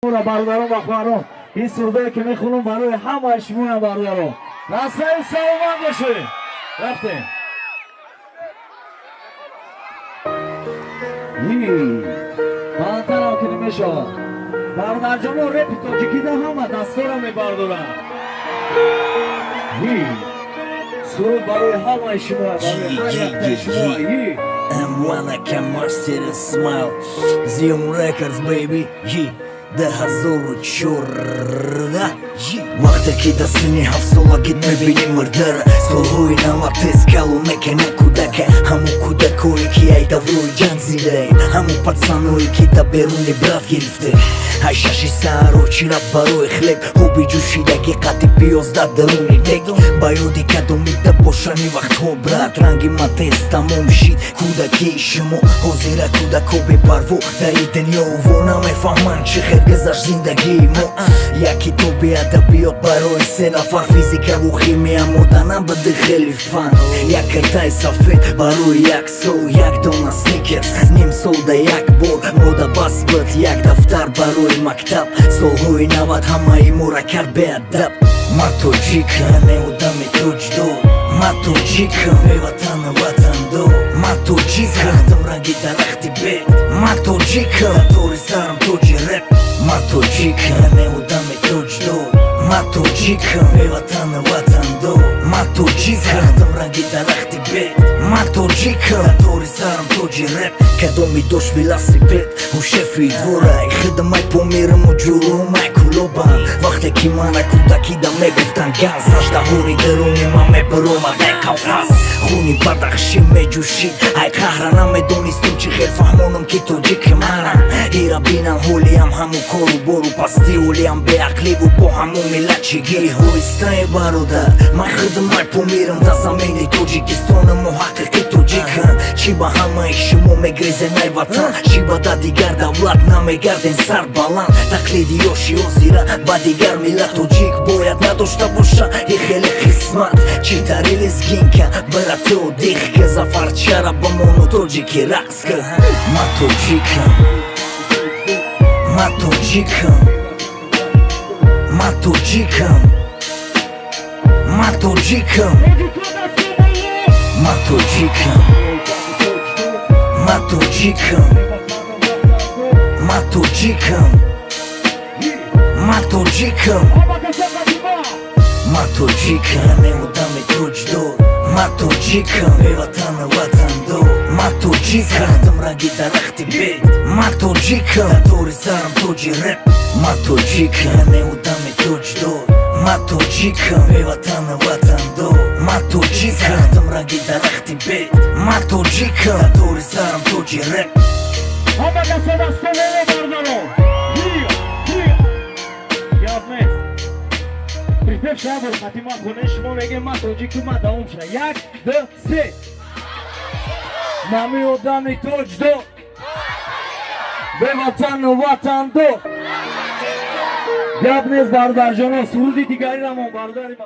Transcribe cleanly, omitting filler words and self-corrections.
پورا برادران و خواهران این سرودایی که میخونم برای همه شما برادران نسل سلامت باشه. رفتیم من تنها که نمیشه برادر جان و رپی تاجیکی ده همه دستورا میبردارن سرود برای همه شما برای هر یک شما M1 I can master and smile Zium Records baby ده هزار چورده وقتی که دستنی 7 سالگیت میبینی مردره سالهای نوک تیز کلو میکنه کودکه همون کودکایی که ای دوروی جنگ زیده همون پاکسانایی که در بیرونی برات گرفته های ششی سر و چیرا برای خلیب خوبی جوشیدگی قطی 15 درونی دک بایودی که دومیده باشنی وقت ها برات رنگی ما تیز تمام شید کودکی شما حضیره کودکو بی پرو در دنیا و نمیفهمن چه خیر گذشت زندگی ما یکی تو بی ادبیات برای 3 نفر فیزیک و خیمی مدنم بده خیلی فن یک کرتای سفید برای یک سال یک دانه سنیکرز نیم سال ده یک بار موده بس بود یک دفتر برای مکتب سالهای 90 همه ای مورا کرد به ادب ما توجیکم میودم توجدو ما توجیکم به وطن وطن دو ما توجیکم رختم رنگی درختی بید ما توجیکم توری سرم توجی رپ ما توجیکم میودم توجدو ما توجیکم به وطن وطن دو ما توجیکم رختم رنگی درختی بید ما توجیکم توری سرم توجی رپ کدومی دوش велосипед و شفی دورای خدمای پومیرم و جرومای کلوبان وقتی که من کودکی دا میگفتن گاز رشته هوری درونی من میبروم ای کافاس خونی بدخشی میجوشید ای قهر نمیدونستم چی خیل فهمونم که توجیک منم ایرا بینم هولیم همون کارو برو پستی هولیم به عقلی و با همون ملت چگی هویستای برادر من خدمای پومیرم دا زمین توجیکستان محققی توجیکم چی با همه شما میگریزه نای وطن چی با دا دیگر دولت نمیگردین سر بلند تقلیدی یاشی و زیره با دیگر ملت توجیک باید نداشته باشه ای خیلی قسمت چی تری لزگین که برا تو دیخ که زفر چرا با مونو توجیکی رقص که ما توجیکم ما توجیکم ما توجیکم ما توجیکم ما توجیکم ما توجیکم ما توجیکم ما توجیکم ما توجیکم میودم توجدو ما توجیکم به وطن وطن دو ما توجیکم رختم رنگی درختی بید ما توجیکم توری سرم توجی رپ ما توجیکم میودم توجدو ما توجیکم به وطن وطن دو ما توجیکم رختم رنگی درختی بید ما توجیکم توری سرم توجی رپ همه کسا دستانه بردارم یادمید پریپیف شبر خطیما خونه شما میگه ما توجیکم ما دوم شد 1 2 3 نمی آدمی توج دو به وطن و وطن دو یاد نیست بردار جانا سرودی دیگری را ما برداریم